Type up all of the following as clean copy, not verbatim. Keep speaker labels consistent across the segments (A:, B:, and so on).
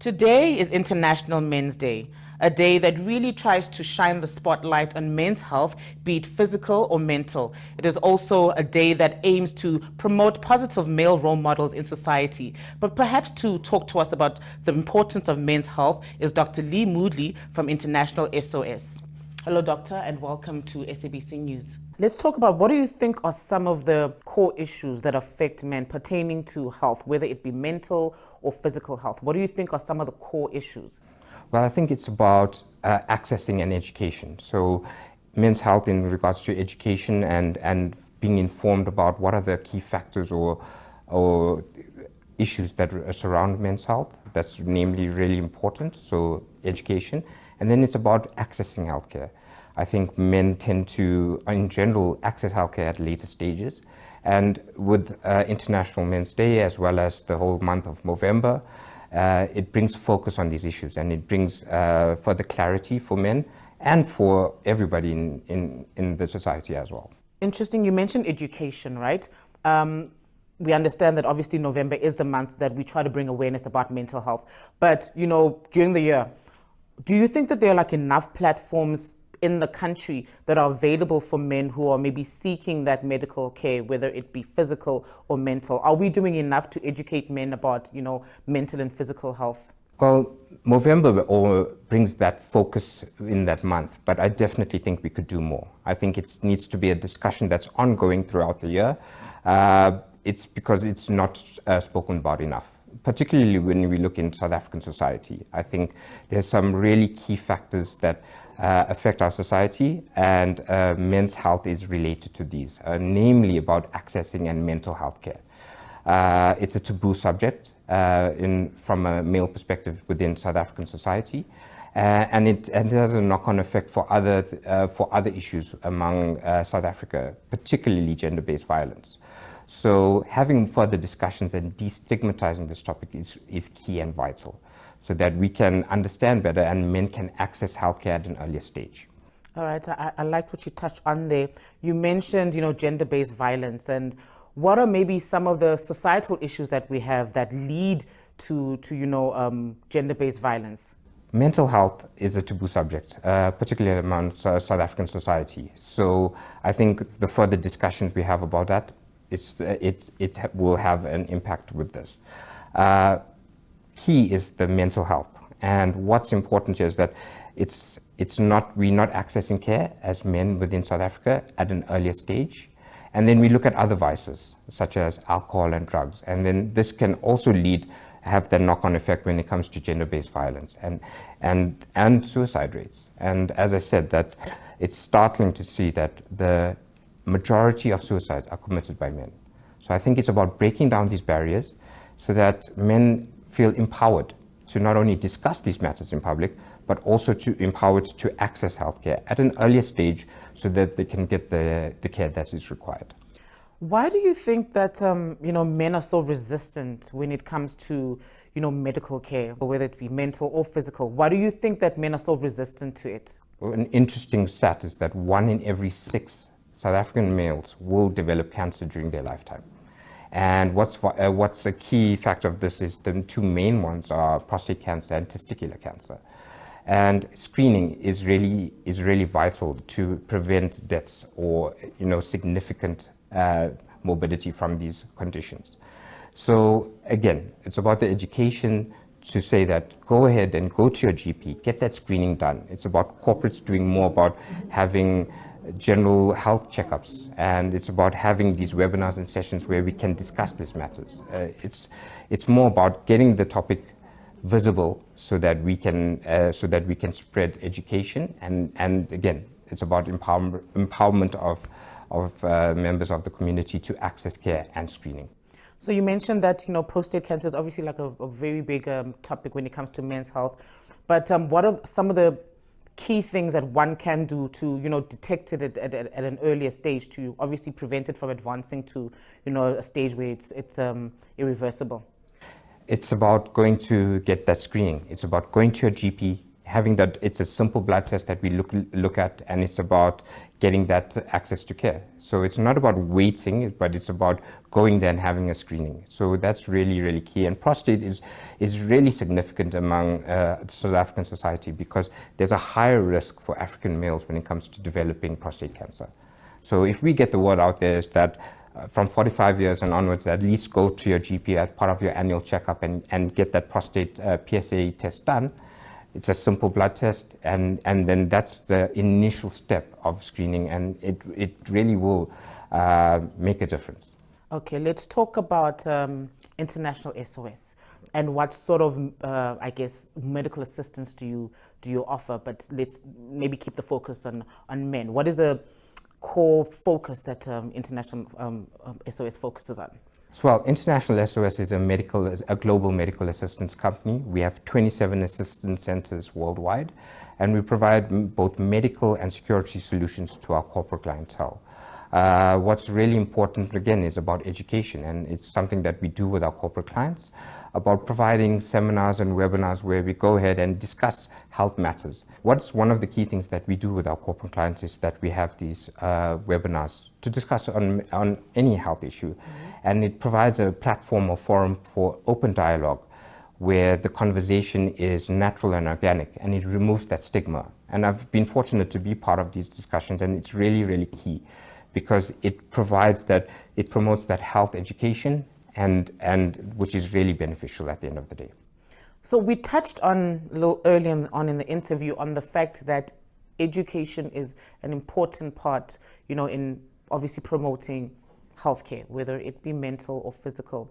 A: Today is International Men's Day, a day that really tries to shine the spotlight on men's health, be it physical or mental. It is also a day that aims to promote positive male role models in society. But perhaps to talk to us about the importance of men's health is Dr. Leemeshan Moodley from International SOS. Hello, doctor, and welcome to SABC News. Let's talk about what do you think are some of the core issues that affect men pertaining to health, whether it be mental or physical health. What do you think are some of the core issues?
B: Well, I think it's about accessing an education. So men's health in regards to education and being informed about what are the key factors or issues that surround men's health. That's namely really important, so education. And then it's about accessing healthcare. I think men tend to, in general, access healthcare at later stages. And with International Men's Day, as well as the whole month of November, it brings focus on these issues, and it brings further clarity for men and for everybody in the society as well.
A: Interesting. You mentioned education, right? We understand that obviously November is the month that we try to bring awareness about mental health. But, you know, during the year, do you think that there are enough platforms in the country that are available for men who are maybe seeking that medical care, whether it be physical or mental? Are we doing enough to educate men about, mental and physical health?
B: Well, November brings that focus in that month, but I definitely think we could do more. I think it needs to be a discussion that's ongoing throughout the year. It's because it's not spoken about enough, particularly when we look in South African society. I think there's some really key factors that affect our society, and men's health is related to these, namely about accessing and mental health care. It's a taboo subject from a male perspective within South African society, and it has a knock-on effect for other issues among South Africa, particularly gender-based violence. So having further discussions and destigmatizing this topic is key and vital, so that we can understand better and men can access healthcare at an earlier stage.
A: All right, I liked what you touched on there. You mentioned, gender-based violence, and what are maybe some of the societal issues that we have that lead to gender-based violence?
B: Mental health is a taboo subject, particularly among South African society. So I think the further discussions we have about that, it will have an impact with this. Key is the mental health, and what's important here is that we're not accessing care as men within South Africa at an earlier stage, and then we look at other vices such as alcohol and drugs, and then this can also have the knock-on effect when it comes to gender-based violence and suicide rates. And as I said, that it's startling to see that the majority of suicides are committed by men. So I think it's about breaking down these barriers so that men feel empowered to not only discuss these matters in public, but also empowered to access healthcare at an earlier stage so that they can get the care that is required.
A: Why do you think that men are so resistant when it comes to medical care, whether it be mental or physical? Why do you think that men are so resistant to it?
B: Well, an interesting stat is that 1 in every 6 South African males will develop cancer during their lifetime. And what's a key factor of this is the two main ones are prostate cancer and testicular cancer. And screening is really vital to prevent deaths or significant morbidity from these conditions. So again, it's about the education to say that go ahead and go to your GP, get that screening done. It's about corporates doing more about having general health checkups, and it's about having these webinars and sessions where we can discuss these matters. It's more about getting the topic visible so that we can spread education, and again, it's about empowerment of members of the community to access care and screening.
A: So you mentioned that prostate cancer is obviously like a very big topic when it comes to men's health, but what are some of the key things that one can do to detect it at an earlier stage to obviously prevent it from advancing to a stage where it's irreversible?
B: It's about going to get that screening. It's about going to your GP, having that. It's a simple blood test that we look at, and it's about getting that access to care. So it's not about waiting, but it's about going there and having a screening. So that's really, really key. And prostate is really significant among South African society because there's a higher risk for African males when it comes to developing prostate cancer. So if we get the word out there is that from 45 years and onwards, at least go to your GP as part of your annual checkup and get that prostate PSA test done. It's a simple blood test, and then that's the initial step of screening, and it really will make a difference.
A: Okay, let's talk about International SOS and what sort of, I guess, medical assistance do you offer? But let's maybe keep the focus on men. What is the core focus that International SOS focuses on?
B: So, well, International SOS is a global medical assistance company. We have 27 assistance centers worldwide, and we provide both medical and security solutions to our corporate clientele. What's really important, again, is about education, and it's something that we do with our corporate clients, about providing seminars and webinars where we go ahead and discuss health matters. What's one of the key things that we do with our corporate clients is that we have these webinars to discuss on any health issue. And it provides a platform or forum for open dialogue where the conversation is natural and organic, and it removes that stigma. And I've been fortunate to be part of these discussions, and it's really, really key because it promotes that health education and which is really beneficial at the end of the day.
A: So we touched on a little earlier on in the interview on the fact that education is an important part, in obviously promoting healthcare, whether it be mental or physical.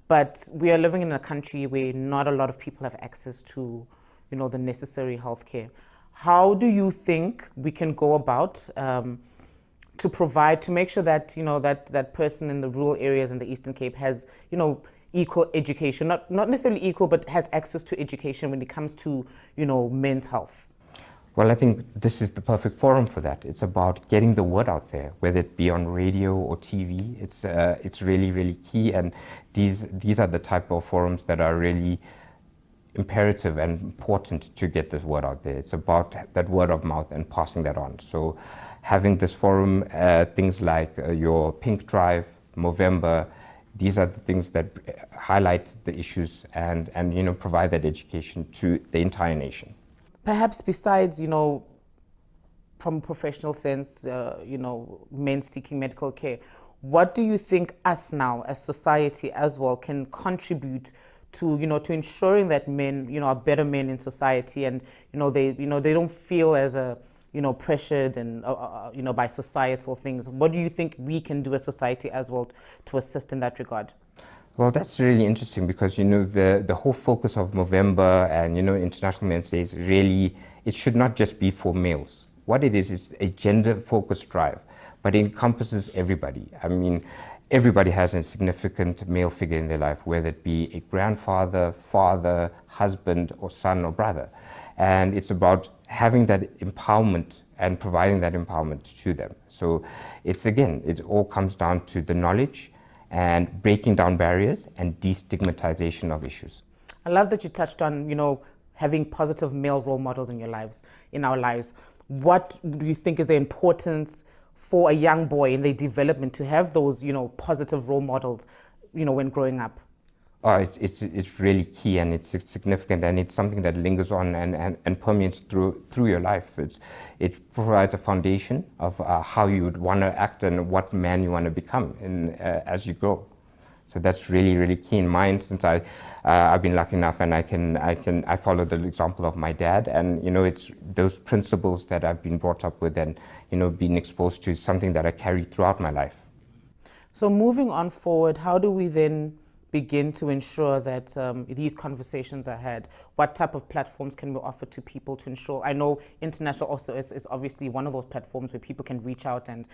A: But we are living in a country where not a lot of people have access to, the necessary healthcare. How do you think we can go about to make sure that, that person in the rural areas in the Eastern Cape has, equal education, not necessarily equal, but has access to education when it comes to, men's health?
B: Well, I think this is the perfect forum for that. It's about getting the word out there, whether it be on radio or TV. It's really, really key, and these are the type of forums that are really imperative and important to get the word out there. It's about that word of mouth and passing that on. So having this forum, things like your Pink Drive, Movember, these are the things that highlight the issues and provide that education to the entire nation.
A: Perhaps besides, from a professional sense, men seeking medical care, what do you think us now as society as well can contribute to, to ensuring that men, are better men in society and, they don't feel as pressured and, by societal things? What do you think we can do as society as well to assist in that regard?
B: Well, that's really interesting because, the whole focus of Movember and, International Men's Day is really, it should not just be for males. What it is a gender-focused drive, but it encompasses everybody. I mean, everybody has a significant male figure in their life, whether it be a grandfather, father, husband, or son or brother. And it's about having that empowerment and providing that empowerment to them. So it all comes down to the knowledge and breaking down barriers and destigmatization of issues.
A: I love that you touched on, having positive male role models in our lives. What do you think is the importance for a young boy in their development to have those, positive role models, when growing up?
B: Oh, it's really key, and it's significant, and it's something that lingers on and permeates through your life. It provides a foundation of how you would want to act and what man you want to become as you grow. So that's really, really key. In my instance, I've been lucky enough, and I follow the example of my dad, and it's those principles that I've been brought up with and being exposed to is something that I carry throughout my life.
A: So moving on forward, how do we then begin to ensure that these conversations are had? What type of platforms can we offer to people to ensure? I know International SOS is obviously one of those platforms where people can reach out and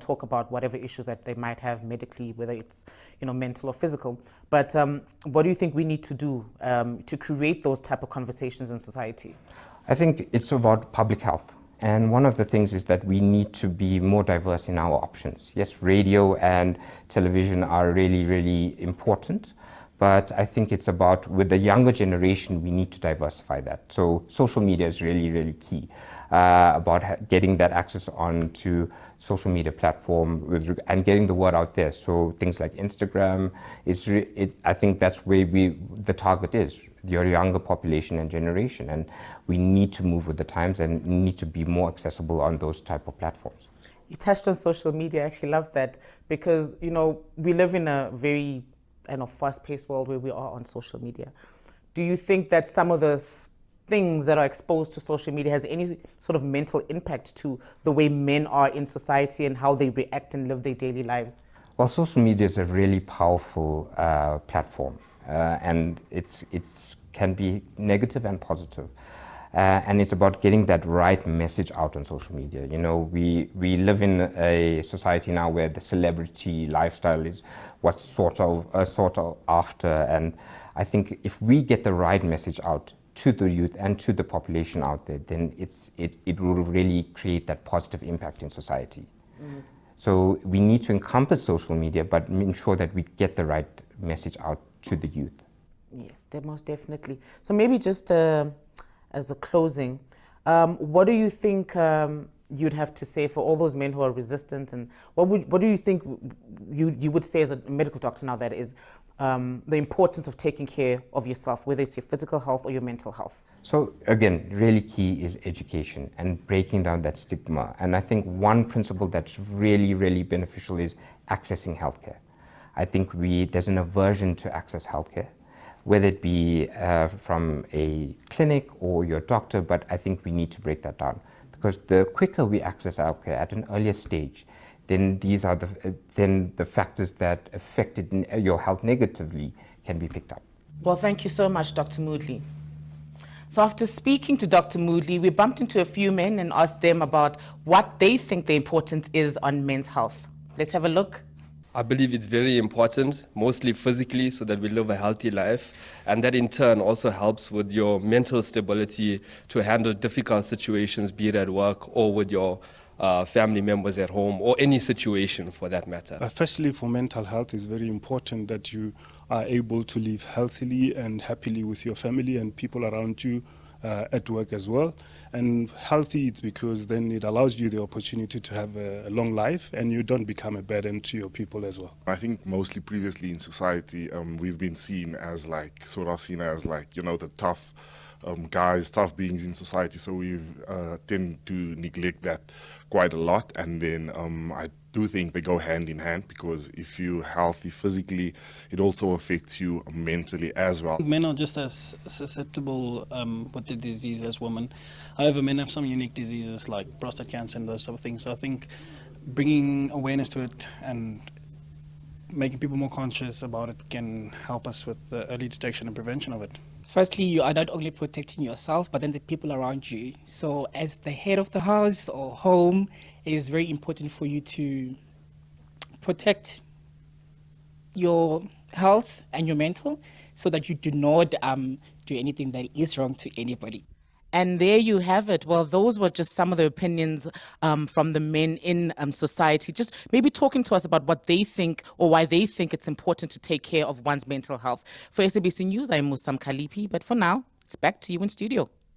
A: talk about whatever issues that they might have medically, whether it's mental or physical. But what do you think we need to do to create those type of conversations in society?
B: I think it's about public health. And one of the things is that we need to be more diverse in our options. Yes, radio and television are really, really important, but I think it's about, with the younger generation, we need to diversify that. So social media is really, really key. about getting that access onto social media platform and getting the word out there. So things like Instagram, I think that's where the target is, your younger population and generation. And we need to move with the times and need to be more accessible on those type of platforms.
A: You touched on social media. I actually love that because, we live in a very fast-paced world where we are on social media. Do you think that some of the things that are exposed to social media has any sort of mental impact to the way men are in society and how they react and live their daily lives?
B: Well, social media is a really powerful platform, and it can be negative and positive. And it's about getting that right message out on social media. We live in a society now where the celebrity lifestyle is what's sort of after. And I think if we get the right message out to the youth and to the population out there, then it will really create that positive impact in society. Mm-hmm. So we need to encompass social media, but ensure that we get the right message out to the youth.
A: Yes, most definitely. So maybe just as a closing, what do you think you'd have to say for all those men who are resistant, and what do you think you would say as a medical doctor now, that is the importance of taking care of yourself, whether it's your physical health or your mental health?
B: So again, really key is education and breaking down that stigma. And I think one principle that's really, really beneficial is accessing healthcare. I think there's an aversion to access healthcare, whether it be from a clinic or your doctor, but I think we need to break that down, because the quicker we access healthcare at an earlier stage, then these are the factors that affected your health negatively can be picked up.
A: Well, thank you so much, Dr. Moodley. So after speaking to Dr. Moodley, we bumped into a few men and asked them about what they think the importance is on men's health. Let's have a look.
C: I believe it's very important, mostly physically, so that we live a healthy life. And that in turn also helps with your mental stability to handle difficult situations, be it at work or with your family members at home, or any situation for that matter.
D: Firstly, for mental health, it's very important that you are able to live healthily and happily with your family and people around you at work as well. And healthy, it's because then it allows you the opportunity to have a long life and you don't become a burden to your people as well.
E: I think mostly previously in society, we've been seen as the tough guys, tough beings in society. So we tend to neglect that quite a lot. And then I do think they go hand in hand, because if you're healthy physically, it also affects you mentally as well.
F: Men are just as susceptible with the disease as women. However, men have some unique diseases like prostate cancer and those sort of things. So I think bringing awareness to it and making people more conscious about it can help us with the early detection and prevention of it.
G: Firstly, you are not only protecting yourself, but then the people around you. So as the head of the house or home, it is very important for you to protect your health and your mental, so that you do not do anything that is wrong to anybody.
A: And there you have it. Well, those were just some of the opinions from the men in society, just maybe talking to us about what they think or why they think it's important to take care of one's mental health. For SABC News, I'm Musa Mkaliphi, but for now, it's back to you in studio.